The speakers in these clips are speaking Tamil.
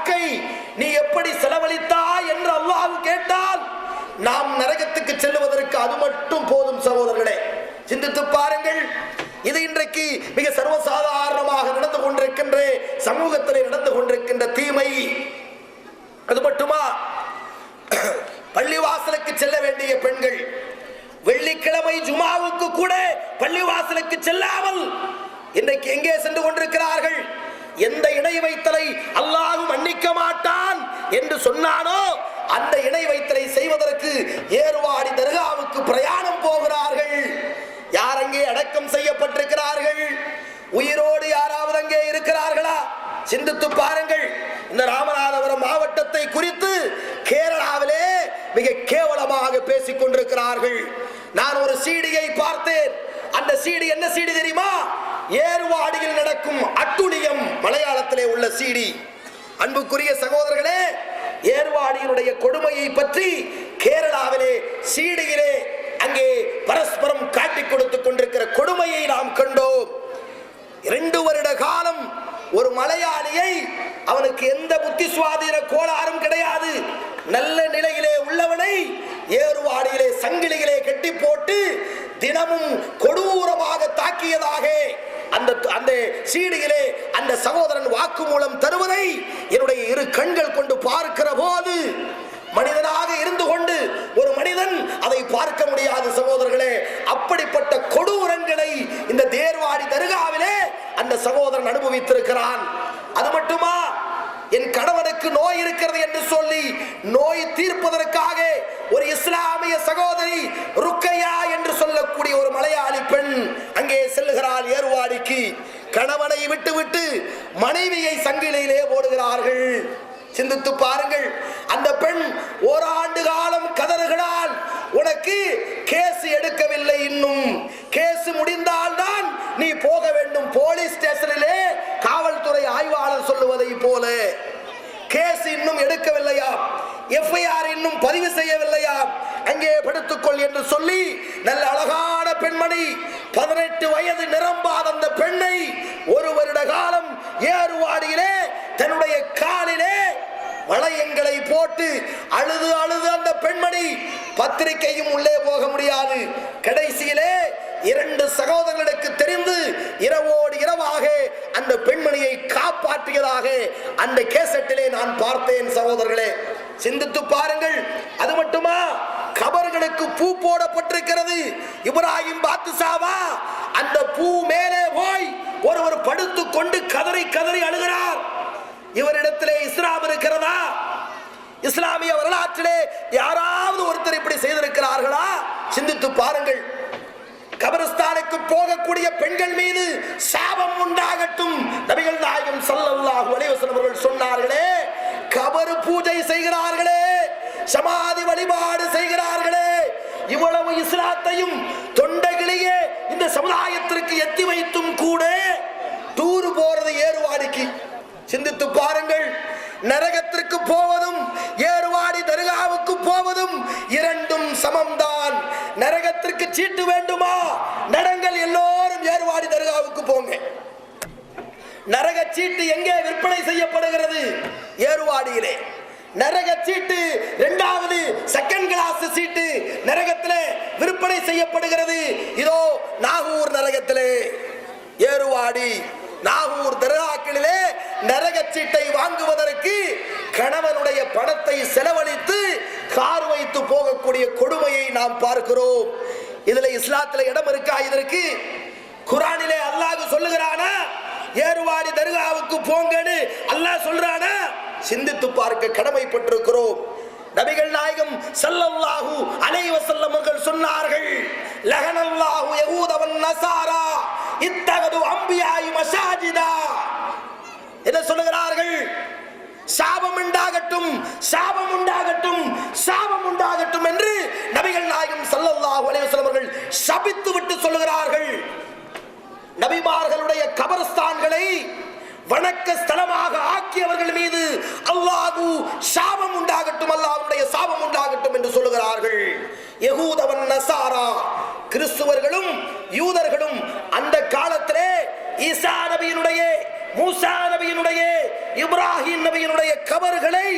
ஹக்கை நீ எப்படி செலவழித்தாய் என்று அல்லாஹ் கேட்டால் நாம் நரகத்துக்கு செல்லுவதற்கு அது மட்டும் போதும். சகோதரர்களே, சிந்தித்து பாருங்கள். இது இன்றைக்கு மிக சர்வசாதாரணமாக நடந்து கொண்டிருக்கின்ற சமூகத்தில் நடந்து கொண்டிருக்கின்ற தீமை. அது மட்டுமா, பள்ளிவாசலுக்கு செல்ல வேண்டிய பெண்கள் வெள்ளிக்கிழமை ஜுமாவுக்கு கூட பள்ளிவாசலுக்கு செல்லாமல் இன்றைக்கு எங்கே சென்று கொண்டிருக்கிறார்கள்? எந்த இணை வைத்தலை அல்லாஹ் மன்னிக்க மாட்டான் என்று சொன்னானோ அந்த இணை வைத்தலை செய்வதற்கு ஏர்வாடி தர்காவுக்கு பிரயாணம் போகிறார்கள். யார் அங்கே அடக்கம் செய்யப்பட்டிருக்கிறார்கள்? உயிரோடு யாராவது அங்கே இருக்கிறார்களா? சிந்தித்து பாருங்கள். இந்த ராமநாதபுரம் மாவட்டத்தை குறித்து கேரளாவிலே மிக கேவலமாக பேசிக் கொண்டிருக்கிறார்கள். நான் ஒரு சீடியை பார்த்தேன். அந்த சீடி என்ன சீடி தெரியுமா? ஏர்வாடியில் நடக்கும் அட்டுழியம் மலையாளத்திலே உள்ள சீடி. அன்புக்குரிய சகோதரர்களே, ஏர்வாடியினுடைய கொடுமையை பற்றி கேரளாவிலே சீடியிலே அங்கே பரஸ்பரம் காட்டிக் கொடுத்துக் கொண்டிருக்கிற கொடுமையை நாம் கண்டோம். 2 வருட காலம் ஒரு மலையாளியை, அவனுக்கு எந்த புத்தி சுவாதீன கோளாறும் கிடையாது, நல்ல நிலையிலே உள்ளவனை ஏர்வாடியிலே சங்கிலியிலே கட்டி போட்டு தினமும் கொடூரமாக தாக்கியதாக அந்த சீடியிலே அந்த சகோதரன் வாக்குமூலம் தருவதை என்னுடைய 2 கண்கள் கொண்டு பார்க்கிற போது, மனிதனாக இருந்து கொண்டு ஒரு மனிதன் அதை பார்க்க முடியாது சகோதரர்களே. அப்படிப்பட்ட கொடூரங்களை இந்த தேர்வாடி தர்காவிலே அந்த சகோதரன் அனுபவித்திருக்கிறான். அது மட்டுமா, என் கணவனுக்கு நோய் இருக்கிறது என்று சொல்லி நோய் தீர்ப்பதற்காக ஒரு இஸ்லாமிய சகோதரி ருக்கையா என்று சொல்லக்கூடிய ஒரு மலையாளி பெண் அங்கே செல்லுகிறாள் ஏர்வாடிக்கு. கணவனை விட்டு மனைவியை சங்கிலியிலே போடுகிறார்கள். சிந்தித்து பாருங்கள். அந்த பெண் ஓராண்டு காலம் கதறுகிறாள், உனக்கு கேஸ் எடுக்கவில்லை, இன்னும் கேஸ் முடிந்தால்தான் நீ போக வேண்டும். போலீஸ் ஸ்டேஷனிலே காவல்துறை ஆய்வாளர் சொல்லுவதை போல கேஸ் இன்னும் எடுக்கவில்லையா, எஃப்ஐஆர் இன்னும் பதிவு செய்யவில்லையா, அங்கே படுத்துக்கொள் என்று சொல்லி நல்ல அழகான பெண்மணி 18 வயது நிரம்பாத அந்த பெண்ணை 1 வருட காலம் ஏர்வாடியிலே தன்னுடைய காலிலே வளையங்களை போட்டு அழுது அந்த பெண்மணி பத்திரிகையும் உள்ளே போக முடியாது. கடைசியிலே 2 சகோதரர்களுக்கு தெரிந்து இரவோடு இரவாக அந்த பெண்மணியை காப்பாற்றியதாக அந்த கேசட்டிலே நான் பார்த்தேன். சகோதரர்களே, சிந்தித்து பாருங்கள். அது மட்டுமா, கபர்களுக்கு பூ போடப்பட்டிருக்கிறது. இப்ராஹிம் பாத்துசாவா அந்த பூ மேலே போய் ஒருவர் படுத்துக் கொண்டு கதறி அழுகிறார். இவரிடத்திலே இஸ்லாம் இருக்கிறதா? இஸ்லாமிய வரலாற்றிலே யாராவது ஒருத்தர் இப்படி செய்திருக்கிறார்களா? சிந்தித்து பாருங்கள். கபரஸ்தானுக்கு போகக்கூடிய பெண்கள் மீது சாபம் உண்டாகட்டும். நபிகள் நாயகம் ஸல்லல்லாஹு அலைஹி வஸல்லம் அவர்கள் சொன்னார்களே, கபர் பூஜை செய்கிறார்களே, சமாதி வழிபாடு செய்கிறார்களே, இவ்வளவு இஸ்லாத்தையும் தொண்டைகளிலே இந்த சமுதாயத்திற்கு எத்தி வைத்தும் கூட டூர் போறது ஏர்வாடிக்கு. சிந்தித்து பாருங்கள். நரகத்திற்கு போவதும் ஏர்வாடி தர்காவுக்கு போவதும் 2ம் சமம்தான். நரகத்திற்கு சீட்டு வேண்டுமா? நடங்கள், எல்லோரும் ஏர்வாடி தர்காவுக்கு போங்க. நரக சீட்டு எங்கே விற்பனை செய்யப்படுகிறது? ஏர்வாடியிலே. நரக சீட்டு 2வது செகண்ட் கிளாஸ் சீட்டு நரகத்திலே விற்பனை செய்யப்படுகிறது. இதோ நாகூர் நரகத்திலே, ஏர்வாடி நாகூர் தர்காக்களிலே நரக சீட்டை வாங்குவதற்கு கணவனுடைய பணத்தை செலவழித்து கார் வைத்து போகக்கூடிய கொடுமையை நாம் பார்க்கிறோம். இதுல இஸ்லாத்துல இடம் இருக்கா இதற்கு? குர்ஆனிலே அல்லாஹ் சொல்லுகிறானா ஏர்வாடி தர்காவுக்கு போங்கன்னு அல்லாஹ் சொல்றானா? சிந்தித்து பார்க்க கடமைப்பட்டிருக்கிறோம். நபிகள் நாயகம் ஸல்லல்லாஹு அலைஹி வஸல்லம் அவர்கள் சொன்னார்கள், லஹனல்லாஹு யஹூத வன் நஸாரா இத்தகது அம்பியாய் மசாஜிதா. என்ன சொல்லுகிறார்கள்? சாபம் உண்டாகட்டும், சாபம் உண்டாகட்டும், சாபம் உண்டாகட்டும் என்று நபிகள் நாயகம் ஸல்லல்லாஹு அலைஹி வஸல்லம் அவர்கள் சபித்து விட்டு சொல்லுகிறார்கள். நபிமார்களுடைய கபர்ஸ்தான்களை வணக்க ஸ்தலமாக ஆக்கியவர்கள் மீது அல்லாஹ்வு சாபம் உண்டாகட்டும், அல்லாஹ்வுடைய சாபம் உண்டாகட்டும் என்று சொல்லுகிறார்கள். யஹூத வன் நஸாரா, கிறிஸ்துவர்களும் யூதர்களும் அந்த காலத்திலே ஈசா நபியினுடைய மூசா நபியினுடைய, இப்ராஹிம் நபியினுடைய கபர்களை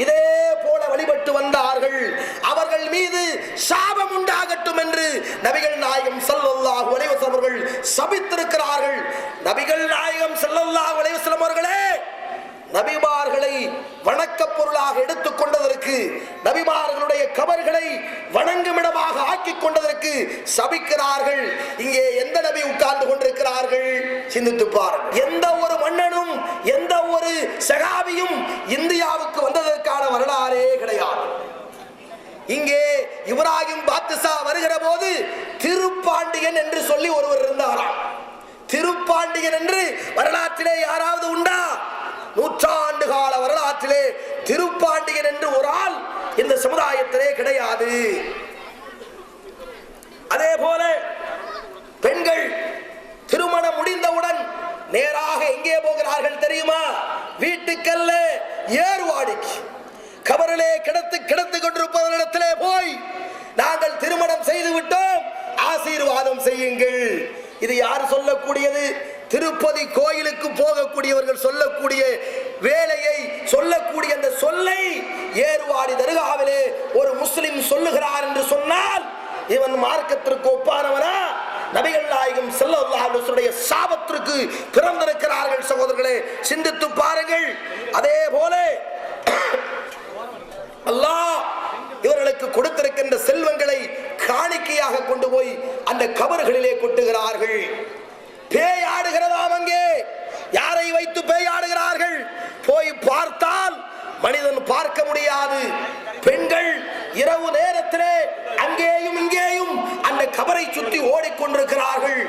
இதே போல வழிபட்டு வந்தார்கள். அவர்கள் மீது சாபம் உண்டாகட்டும் என்று நபிகள் நாயகம் ஸல்லல்லாஹு அலைஹி வஸல்லம் அவர்கள் சபித்திருக்கிறார்கள். நபிகள் நாயகம் ஸல்லல்லாஹு அலைஹி வஸல்லம் அவர்களே நபிமார்களை வணக்க பொருளாக எடுத்துக் கொண்டதற்கு, நபிமார்களுடைய கபர்களை வணங்குமிடமாக ஆக்கிக் கொண்டதற்கு சபிக்கிறார்கள். இங்கே எந்த நபி உட்கார்ந்து கொண்டிருக்கிறார்கள்? சிந்தித்து பாருங்கள். எந்த ஒரு மன்னனும் எந்த ஒரு சகாபியும் இந்தியாவுக்கு வந்ததற்கான வரலாறே கிடையாது. இங்கே இப்ராஹிம் பாத்ஷா வருகிற போது திருப்பாண்டியன் என்று சொல்லி ஒருவர் இருந்தாராம். திருப்பாண்டியன் என்று வரலாற்றிலே யாராவது உண்டா? நூற்றாண்டு கால வரலாற்றிலே திருப்பாண்டியன் என்று ஒரு ஆள் இந்த சமுதாயத்திலே கிடையாது. அதே போல பெண்கள் திருமணம் முடிந்தவுடன் நேராக எங்கே போகிறார்கள் தெரியுமா? வீட்டுக்கல்ல, ஏர்வாடிக்கு, கபரிலே கிடத்து கொண்டிருப்பவர்களிடத்திலே போய் நாங்கள் திருமணம் செய்து விட்டோம், ஆசீர்வாதம் செய்யுங்கள். இது யார் சொல்லக்கூடியது? திருப்பதி கோயிலுக்கு போகக்கூடியவர்கள் சொல்லக்கூடிய வேலையை சொல்லக்கூடிய அந்த சொல்லை ஏர்வாடி தர்காவிலே ஒரு முஸ்லிம் சொல்லுகிறார் என்று சொன்னால் இவன் மார்க்கத்திற்கு ஒப்பானவனா? நபிகள் நாயகம் ஸல்லல்லாஹு அலைஹி வஸல்லம் சாபத்திற்கு பிறந்திருக்கிறார்கள். சகோதரர்களே, சிந்தித்து பாருங்கள். அதே போல அல்லாஹ் இவர்களுக்கு கொடுத்திருக்கின்ற செல்வங்களை காணிக்கையாக கொண்டு போய் அந்த கபர்களிலே கொட்டுகிறார்கள். பேயாடுகிறதாம். அங்கே யாரை வைத்து பேயாடுகிறார்கள்? போய் பார்த்தால் மனிதன் பார்க்க முடியாது. பெண்கள் இரவு நேரத்திலே அங்கேயும் இங்கேயும் அந்த கபரை சுற்றி ஓடிக்கொண்டிருக்கிறார்கள்.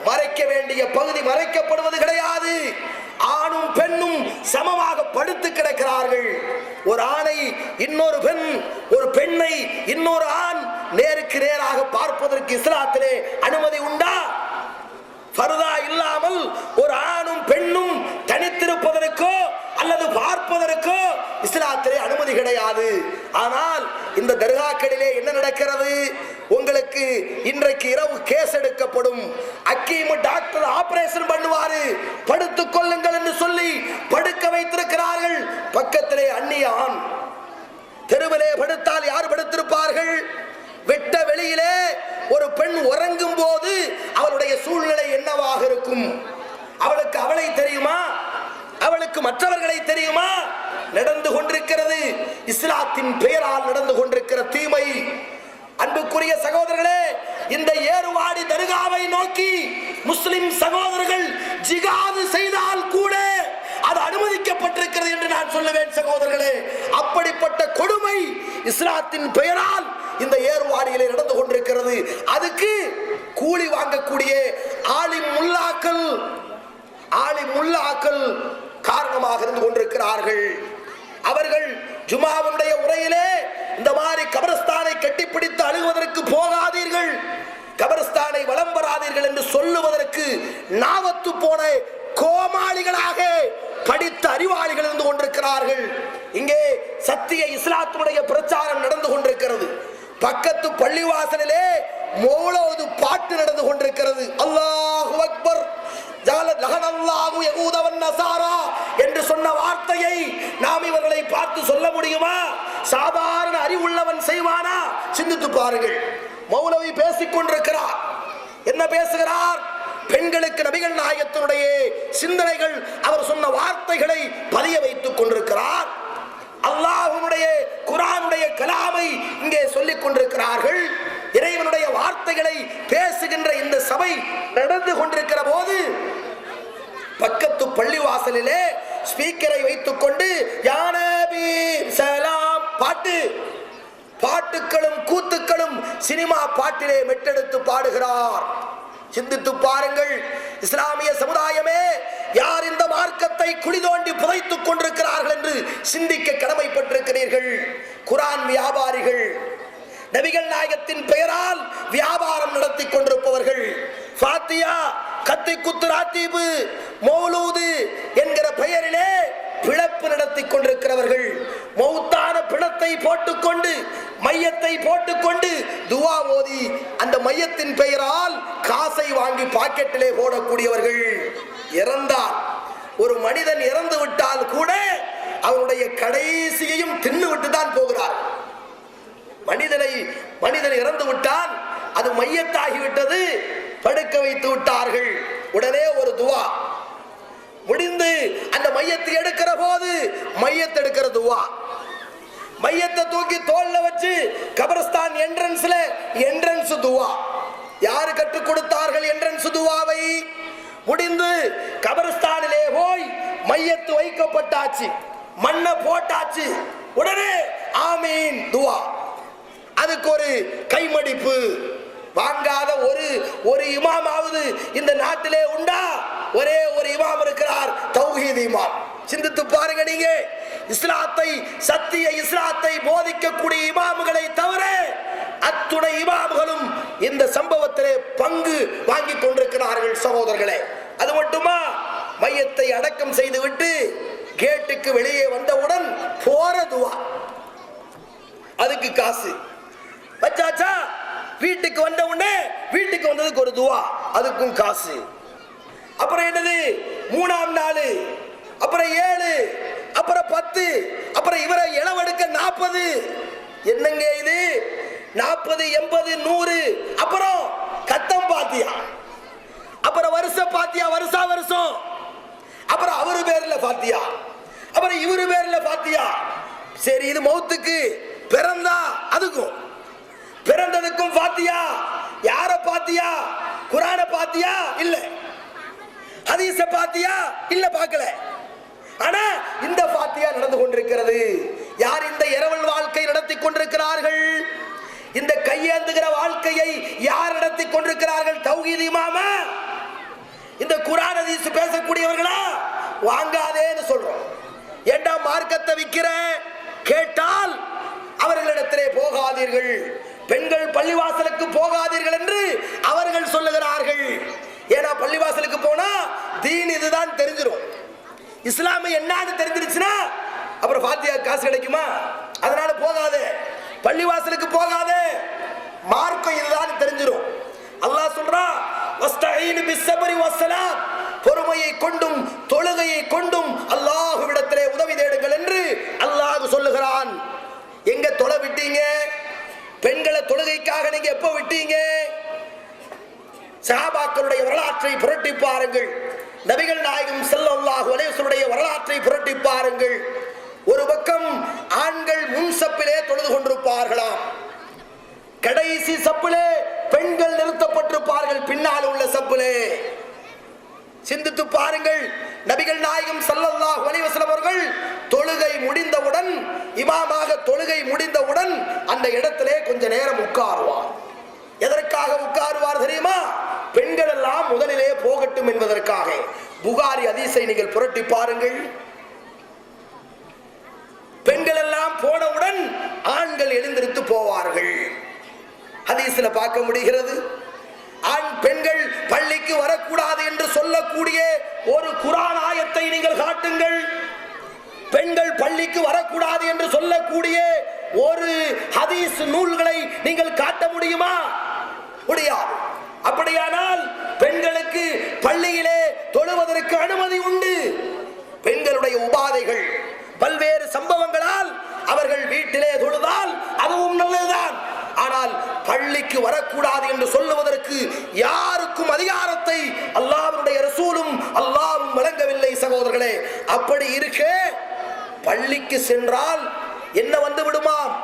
மறைக்க வேண்டிய பகுதி மறைக்கப்படுவது கிடையாது. ஆணும் பெண்ணும் சமமாக படுத்து கிடக்கிறார்கள். ஒரு ஆணை இன்னொரு பெண், ஒரு பெண்ணை இன்னொரு ஆண் நேருக்கு நேராக பார்ப்பதற்கு இஸ்லாத்திலே அனுமதி உண்டா? பர்தா இல்லாமல் ஒரு ஆணும் பெண்ணும் தனித்திருப்பதற்கோ அல்லது பார்ப்பதற்கோ இஸ்லாத்திலே அனுமதி கிடையாது. ஆனால் இந்த தர்காக்களிலே என்ன நடக்கிறது? உங்களுக்கு இன்றைக்கு இரவு கேஸ் எடுக்கப்படும். அக்கீம் டாக்டர் ஆபரேஷன் பண்ணுவாரு, படுத்துக் கொள்ளுங்கள் என்று சொல்லி படுக்க வைத்திருக்கிறார்கள். பக்கத்திலே அந்நிய ஆண். தெருவிலே படுத்தால் யார் படுத்திருப்பார்கள்? வெட்ட வெளியிலே ஒரு பெண் உறங்கும் போது அவளுடைய சூழ்நிலை என்னவாக இருக்கும்? அவளுக்கு அவளை தெரியுமா? அவளுக்கு மற்றவர்களை தெரியுமா? நடந்து கொண்டிருக்கிறது இஸ்லாத்தின் பெயரால் நடந்து கொண்டிருக்கிற தீமை. அன்புக்குரிய சகோதரர்களே, இந்த ஏர்வாடி தர்காவை நோக்கி முஸ்லிம் சகோதரர்கள் ஜிகாது செய்தால் கூட அது அனுமதிக்கப்பட்டிருக்கிறது என்று நான் சொல்லுவேன். சகோதரர்களே, அப்படிப்பட்ட கொடுமை இஸ்லாத்தின் பெயரால் இந்த ஏர்வாடியிலே நடந்து கொண்டிருக்கிறது. அதுக்கு கூலி வாங்கக்கூடிய ஆலிம் முல்லாக்கள் காரணமாக இருந்து கொண்டிருக்கிறார்கள். அவர்கள் ஜுமாவுடைய உரையிலே இந்த மாதிரி கபரஸ்தானை கட்டிப்பிடித்து அழுகுவதற்கு போகாதீர்கள், கபரஸ்தானை வலம் வராதீர்கள் என்று சொல்லுவதற்கு நாவத்து போன கோமாளிகளாக படித்த அறிவாளிகள் இருந்து கொண்டிருக்கிறார்கள். இங்கே சத்திய இஸ்லாத்துடைய பிரச்சாரம் நடந்து கொண்டிருக்கிறது. பக்கத்து பள்ளிவாசலிலே மௌலூது பாட்டு நடந்து கொண்டிருக்கிறது. அல்லாஹு அக்பர் என்று சொன்ன வார்த்தையை நாம் இவர்களை பார்த்து சொல்ல முடியுமா? சாதாரண அறிவுள்ளவன் செய்வானா? சிந்தித்து பாருங்கள். மௌலவி பேசிக் கொண்டிருக்கிறார். என்ன பேசுகிறார்? பெண்களுக்கு நபிகள் நாயகத்தினுடைய சிந்தனைகள், அவர் சொன்ன வார்த்தைகளை பதிய வைத்துக் கொண்டிருக்கிறார். அல்லாஹ்வுடைய குர்ஆனுடைய கலாமை இங்கே சொல்லிக் கொண்டிருக்கிறார்கள். இறைவனுடைய வார்த்தைகளை பேசுகின்ற இந்த சபை நடந்து கொண்டிருக்கிற போது பக்கத்து பள்ளிவாசலிலே ஸ்பீக்கரை வைத்துக் கொண்டு யா நபி சலாம் பாட்டுக்களும் கூத்துக்களும் சினிமா பாட்டிலே மெட்டெடுத்து பாடுகிறார். சிந்தித்து பாருங்கள். இஸ்லாமிய சமுதாயமே, யார் இந்த மார்க்கத்தை குழி தோண்டி புதைத்துக் கொண்டிருக்கிறார்கள் என்று சிந்திக்க கடமைப்பட்டிருக்கிறீர்கள். குர்ஆன் வியாபாரிகள், நபிகள் நாயகத்தின் பெயரால் வியாபாரம் நடத்தி கொண்டிருப்பவர்கள், ஃபாத்தியா, கத்தி குத்து ராத்தீபு, மௌலூது என்கிற பெயரிலே பிளப்பு நடத்தி கொண்டிருக்கிறவர்கள், மௌத்தான பிணத்தை போட்டுக்கொண்டு மையத்தை போட்டுக்கொண்டு துவா ஓதி அந்த மையத்தின் பெயரால் காசை வாங்கி பாக்கெட்டிலே போடக்கூடியவர்கள், இறந்தார் ஒரு மனிதன் இறந்து விட்டால் கூட அவருடைய கடைசியையும் தின்னு விட்டு தான் போகிறார். மனிதன் இறந்து விட்டால் அது மையத்தாகிவிட்டது, படுக்க வைத்து விட்டார்கள். உடனே ஒரு துவா முடிந்து அந்த மையத்தை எடுக்கிற போது மையத்தை எடுக்கிற துவா, மையத்தை தூக்கி தோல்ல வச்சு கபரஸ்தான் என்ட்ரன்ஸ் துவா. யாரு கற்றுக் கொடுத்தார்கள் என்ட்ரன்ஸ் துவாவை? முடிந்து கபரஸ்தானிலே போய் மையத்து வைக்கப்பட்டாச்சு, மண்ணை போட்டாச்சு, உடனே ஆமீன் துவா. அதுக்கு ஒரு கைமடிப்பு. வாங்காத ஒரு இமாமாவது இந்த நாட்டிலே உண்டா? ஒரே ஒரு இமாம் இருக்கிறார், தௌஹீத் இமாம். சிந்தித்து பாருங்க நீங்க. சத்திய இஸ்லாத்தை போதிக்கக்கூடிய இமாம்களை தவிர அத்துணை இமாம்களும் இந்த சம்பவத்திலே பங்கு வாங்கி கொண்டிருக்கிறார்கள் சகோதரர்களே. அது மட்டுமா, மையத்தை அடக்கம் செய்துவிட்டு கேட்டுக்கு வெளியே வந்தவுடன் போற துவா, அதுக்கு காசு வச்சாச்சா. வீட்டுக்கு வந்த உடனே வீட்டுக்கு வந்ததுக்கு ஒரு துவா, அதுக்கும் காசு. அப்புறம் என்னது, 3ஆம் நாள், அப்புறம் 7, அப்புறம் 10, அப்புறம் இவரை இளவெடுக்க 40. என்னங்க இது? 40, 80, 100, அப்புறம் கத்தம் பாத்தியா, அப்புறம் வருஷ பாத்தியா, வருஷம், அப்புறம் அவரு பேர்ல பாத்தியா, அப்புறம் இவரு பேர்ல பாத்தியா. சரி, இது மௌத்துக்கு பிறந்தா அதுக்கும், பிறந்ததுக்கும் பாத்தியா. யார பாத்தியா? குர்ஆனை பாத்தியா? இல்ல. ஹதீஸ பாத்தியா? இல்ல, பார்க்கல. ஆனா இந்த பாத்தியா நடந்து கொண்டிருக்கிறது. யார் இந்த இரவல் வாழ்க்கை நடத்தி கொண்டிருக்கிறார்கள்? இந்த கையேந்துகிற வாழ்க்கையை யார் நடத்தி கொண்டிருக்கிறார்கள்? தௌஹீத் இமாமா? இந்த குர்ஆன் ஹதீஸ் பேசக்கூடியவர்களா? வாங்காதேன்னு சொல்றோம். ஏண்டா மார்க்கத்தை விக்கிற கேட்டால் அவர்களிடத்திலே போகாதீர்கள், பெண்கள் பள்ளிவாசலுக்கு போகாதீர்கள் என்று அவர்கள் சொல்லுகிறார்கள். ஏன்னா பள்ளிவாசலுக்கு போனா தீன் இதுதான் தெரிஞ்சிடும். இஸ்லாமை என்னன்னு தெரிஞ்சிருச்சுன்னா அப்புறம் ஃபாத்தியா காசு கிடைக்குமா? அதனால போகாதே, பள்ளிவாசலுக்கு போகாதே, மார்க்கம் இதுதான் தெரிஞ்சிடும். அல்லாஹ் சொல்றான், வஸ்தஈனு பிஸ்ஸப்ரி வஸ்ஸலாத், பொறுமையை கொண்டும் தொழுகையை கொண்டும் அல்லாஹ்விடத்திலே உதவி தேடுங்கள் என்று அல்லாஹ் சொல்லுகிறான். எங்க தொலை விட்டீங்க? பெண்களை தொழுகைக்காக நீங்க எப்ப விட்டீங்க? சஹாபாக்களுடைய வரலாற்றை புரட்டி பாருங்கள். நபிகள் நாயகம் ஸல்லல்லாஹு அலைஹி வஸல்லம் வரலாற்றை புரட்டி பாருங்கள். ஒரு பக்கம் ஆண்கள் முன் சப்பிலே தொழுது கொண்டிருப்பார்களாம், கடைசி சப்பிலே பெண்கள் நிறுத்தப்பட்டிருப்பார்கள், பின்னால் உள்ள சப்பிலே. சிந்தித்து பாருங்கள். நபிகள் நாயகம் ஸல்லல்லாஹு அலைஹி வஸல்லம் அவர்கள் தொழுகை முடிந்தவுடன், இமாமாக தொழுகை முடிந்தவுடன் அந்த இடத்திலே கொஞ்ச நேரம் உட்காருவார். எதற்காக உட்காருவார் தெரியுமா? பெண்கள் எல்லாம் முதலிலே போகட்டும் என்பதற்காக. புகாரி ஹதீஸை நீங்கள் புரட்டி பாருங்கள். பெண்கள் எல்லாம் போனவுடன் ஆண்கள் எழுந்திருத்து போவார்கள். ஹதீஸ்ல பார்க்க முடிகிறது. ஆண் பெண்கள் பள்ளிக்கு வரக்கூடாது என்று சொல்லக்கூடிய ஒரு குர்ஆன் ஆயத்தை நீங்கள் காட்டுங்கள். பெண்கள் பள்ளிக்கு வரக்கூடாது என்று சொல்லக்கூடிய ஒரு ஹதீஸ் நூல்களை நீங்கள் காட்ட முடியுமா? முடியாது. அப்படியானால் பெண்களுக்கு பள்ளியிலே தொழுவதற்கு அனுமதி உண்டு. பெண்களுடைய உபாதைகள் பல்வேறு சம்பவங்களால் அவர்கள் வீட்டிலே தொழுதால் அதுவும் நல்லதுதான். ஆனால் பள்ளிக்கு வரக்கூடாது என்று சொல்லுவதற்கு யாருக்கும் அதிகாரத்தை அல்லாஹ்வுடைய ரசூலும் அல்லாஹ்வும் வழங்கவில்லை சகோதரர்களே. அப்படி இருக்க பள்ளிக்கு சென்றால் என்ன வந்து விடுமாம்?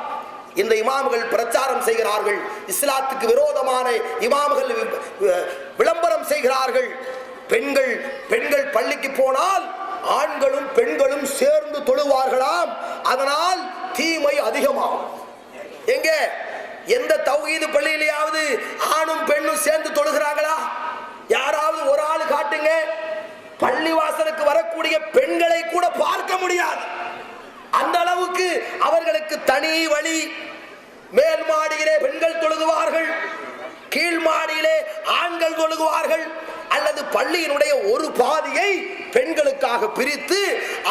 இந்த இமாம்கள் பிரச்சாரம் செய்கிறார்கள், இஸ்லாத்துக்கு விரோதமான இமாம்கள் விளம்பரம் செய்கிறார்கள். பெண்கள் பள்ளிக்கு போனால் ஆண்களும் பெண்களும் சேர்ந்து தொழுவார்களாம், அதனால் தீமை அதிகமாகும். எங்க எந்த தௌஹீது பள்ளியிலேயாவது ஆணும் பெண்ணும் சேர்ந்து தொழுகிறாங்களா? யாராவது ஒரு ஆள் காட்டுங்க. பள்ளிவாசலுக்கு வரக்கூடிய பெண்களை கூட பார்க்க முடியாது. அந்த அளவுக்கு அவர்களுக்கு தனி வழி. மேல் மாடியிலே பெண்கள் தொழுகுவார்கள், கீழ் மாடியிலே ஆண்கள் தொழுகுவார்கள். அல்லது பள்ளியினுடைய ஒரு பாதியை பெண்களுக்காக பிரித்து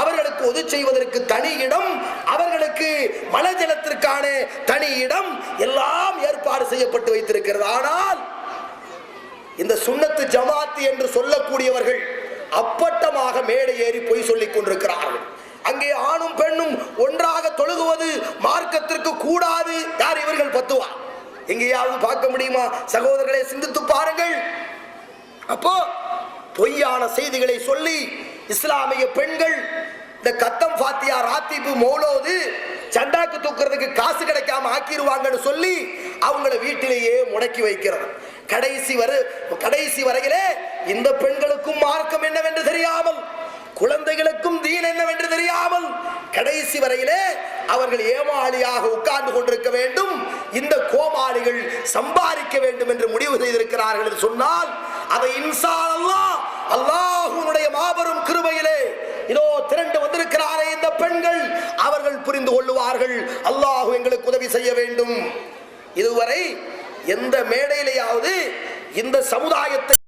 அவர்களுக்கு ஒது செய்வதற்கு தனி இடம், அவர்களுக்கு மலஜலத்திற்கான தனி இடம் எல்லாம் ஏற்பாடு செய்யப்பட்டு வைத்திருக்கிறது. ஆனால் இந்த சுன்னத்து ஜமாத் என்று சொல்லக்கூடியவர்கள் அப்பட்டமாக மேடை ஏறி பொய் சொல்லிக் கொண்டிருக்கிறார்கள். அங்கே ஆணும் பெண்ணும் ஒன்றாக தொழுகுவது மார்க்கத்திற்கு கூடாது. யார் இவர்கள் பத்துவா? எங்கேயாவது பார்க்க முடியுமா? சகோதரர்களை சிந்தித்து பாருங்கள். அப்போ பொய்யான செய்திகளை சொல்லி இஸ்லாமிய பெண்கள் இந்த கத்தம் ஃபாத்தியா ராத்திபு மௌலோது சண்டாக்கு தூக்குறதுக்கு காசு கிடைக்காம ஆக்கிடுவாங்கன்னு சொல்லி அவங்கள வீட்டிலேயே முடக்கி வைக்கிறது. கடைசி வரையிலே இந்த பெண்களுக்கும் மார்க்கம் என்னவென்று தெரியாமல், குழந்தைகளுக்கும் தீன் என்னவென்று தெரியாமல், கடைசி வரையிலே அவர்கள் ஏமாளியாக உட்கார்ந்து கொண்டிருக்க வேண்டும், இந்த கோமாளிகள் சம்பாதிக்க வேண்டும் என்று முடிவு செய்திருக்கிறார்கள் என்று சொன்னால், அதை இன்ஷா அல்லாஹ் அல்லாஹ்வுடைய மாபெரும் கிருபையிலே இதோ திரண்டு வந்திருக்கிறாரே இந்த பெண்கள், அவர்கள் புரிந்து கொள்ளுவார்கள். அல்லாஹ் எங்களுக்கு உதவி செய்ய வேண்டும். இதுவரை எந்த மேடையிலேயாவது இந்த சமுதாயத்தை